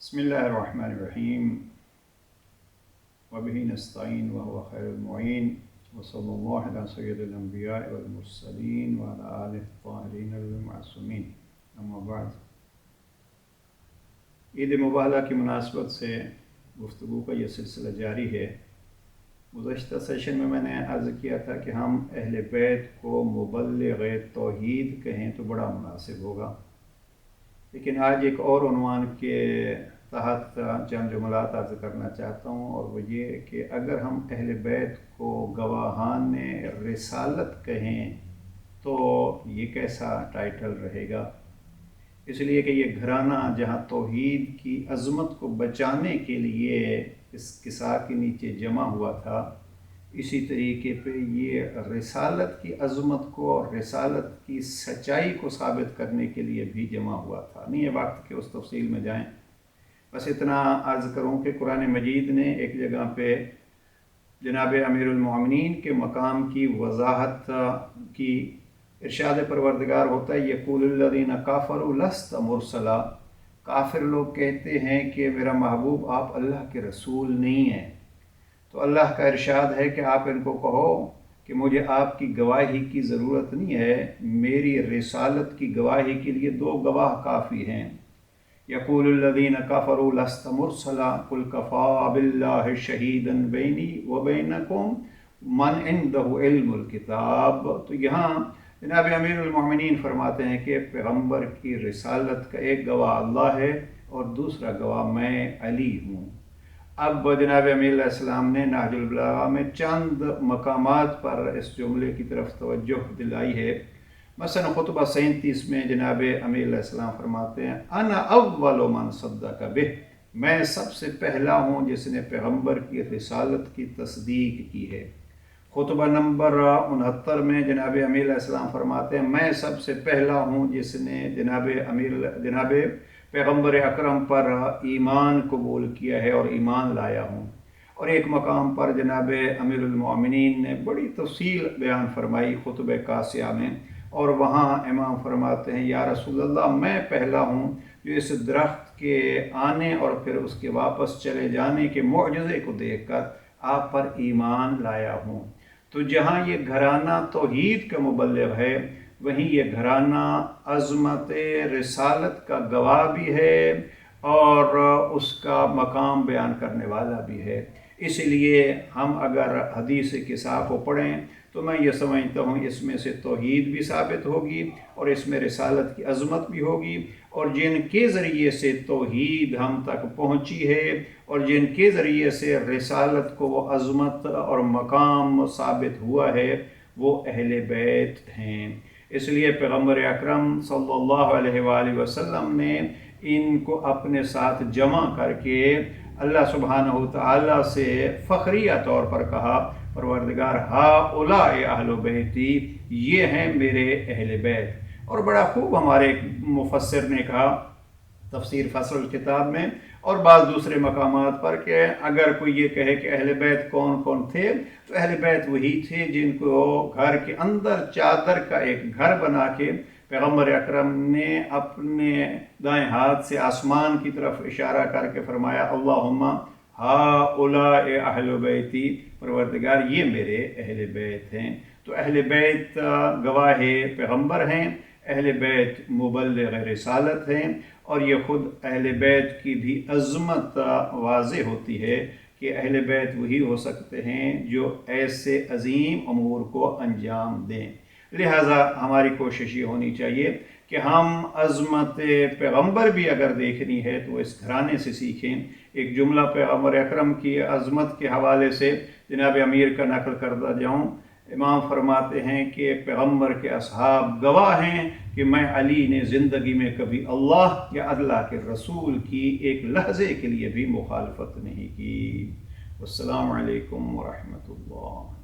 बिस्मिल्लाहिर्रहमानिर्रहीम वबिही नस्तईन वहुवा खैरुल मुईन वसल्लल्लाहु अला सय्यिदिल अंबिया वल मुरसलीन व अला आलिहि त्ताहिरीन अल मासूमीन अम्मा बाद। ईद मुबारका की मुनासबत से गुफ्तगू का ये सिलसिला जारी है। गुज़श्ता सेशन में मैंने अर्ज़ किया था कि हम अहले बैत को मुबल्लिग़ तौहीद कहें तो बड़ा मुनासिब होगा, लेकिन आज एक और उन्वान के तहत चंद जुमलात अर्ज़ करना चाहता हूँ, और वो ये कि अगर हम अहले बैत को गवाहान रिसालत कहें तो ये कैसा टाइटल रहेगा। इसलिए कि ये घराना जहाँ तौहीद की अज़मत को बचाने के लिए इस किसा के नीचे जमा हुआ था, इसी तरीके पे ये रिसालत की अज़मत को और रिसालत की सच्चाई को साबित करने के लिए भी जमा हुआ था। नहीं है वक्त के उस तफसील में जाएं, बस इतना अर्ज़ करूँ कि कुरान मजीद ने एक जगह पे जनाब अमीरुल मोमिनीन के मकाम की वजाहत की। इरशाद परवरदिगार होता है यक़ूलुल्लज़ीना काफ़रू लस्त मुरसला, काफिर लोग कहते हैं कि मेरा महबूब आप अल्लाह के रसूल नहीं हैं। तो अल्लाह का इरशाद है कि आप इनको कहो कि मुझे आपकी गवाही की ज़रूरत नहीं है, मेरी रिसालत की गवाही के लिए दो गवाह काफ़ी हैं। यक़ूलुल्लज़ीना काफ़रू लस्त मुरसला कुल कफ़ा बिल्लाहि शहीदन बैनी व बैनकुम मन इंदहु इल्मुल किताब। तो यहाँ जनाब अमीरुल मोमिनीन फरमाते हैं कि पैगम्बर की रिसालत का एक गवाह अल्लाह है और दूसरा गवाह मैं अली हूँ। अब जनाब अमीर अलैहिस्सलाम ने नहजुल बलागा में चंद मकामात पर इस जुमले की तरफ तवज्जो दिलाई है। मसलन खुतबा 37 में जनाब अमीर अलैहिस्सलाम फरमाते हैं अना अव्वलु मन सद्दक़ बिह, मैं सबसे पहला हूँ जिसने पैगम्बर की रिसालत की तस्दीक की है। खुतबा नंबर 69 में जनाब अमीर अलैहिस्सलाम फरमाते हैं मैं सबसे पहला हूँ जिसने जनाब पैगम्बर अकरम पर ईमान कबूल किया है और ईमान लाया हूँ। और एक मकाम पर जनाब अमीरुल मोमिनीन ने बड़ी तफसील बयान फरमाई खुतबे कासिया में, और वहाँ इमाम फरमाते हैं या रसूलल्लाह मैं पहला हूँ जो इस दरख्त के आने और फिर उसके वापस चले जाने के मुअजिज़े को देखकर आप पर ईमान लाया हूँ। तो जहाँ ये घराना तौहीद का मुबल्लिग़ है, वहीं ये घराना अज़मत रिसालत का गवाह भी है और उसका मकाम बयान करने वाला भी है। इसलिए हम अगर हदीस किसा को पढ़ें तो मैं ये समझता हूँ इसमें से तौहीद भी साबित होगी और इसमें रिसालत की अज़मत भी होगी, और जिनके ज़रिए से तौहीद हम तक पहुँची है और जिनके ज़रिए से रिसालत को वो अज़मत और मकाम साबित हुआ है वो अहले बैत हैं। इसलिए पैगम्बर अकरम सल्लल्लाहु अलैहि वसल्लम ने इनको अपने साथ जमा करके अल्लाह सुब्हानहु व तआला से फ़ख्रिया तौर पर कहा परवरदिगार हाउलाए अहले बैती, ये हैं मेरे अहले बैत। और बड़ा खूब हमारे मुफस्सिर ने कहा तफसीर फसल किताब में और बाज़ दूसरे मकामात पर कि अगर कोई ये कहे कि अहले बैत कौन कौन थे, तो अहले बैत वही थे जिनको घर के अंदर चादर का एक घर बना के पैगम्बर अकरम ने अपने दाएं हाथ से आसमान की तरफ इशारा करके फरमाया अल्लाहुम्मा हाउलाए अहले बैती, परवरदिगार ये मेरे अहले बैत हैं। तो अहले बैत गवाह पैगम्बर हैं, अहले बैत मुबल्लिग़ रिसालत हैं, और ये ख़ुद अहले बैत की भी अज़मत वाज़े होती है कि अहले बैत वही हो सकते हैं जो ऐसे अज़ीम अमूर को अंजाम दें। लिहाजा हमारी कोशिश ये होनी चाहिए कि हम अज़मत पैगम्बर भी अगर देखनी है तो इस घराने से सीखें। एक जुमला पैगम्बर अकरम की अज़मत के हवाले से जनाब अमीर का नकल करता जाऊँ। इमाम फरमाते हैं कि पैगम्बर के असहाब गवाह हैं कि मैं अली ने ज़िंदगी में कभी अल्लाह या अल्लाह के रसूल की एक लहज़े के लिए भी मुखालफत नहीं की। अस्सलामु अलैकुम व रहमतुल्लाह।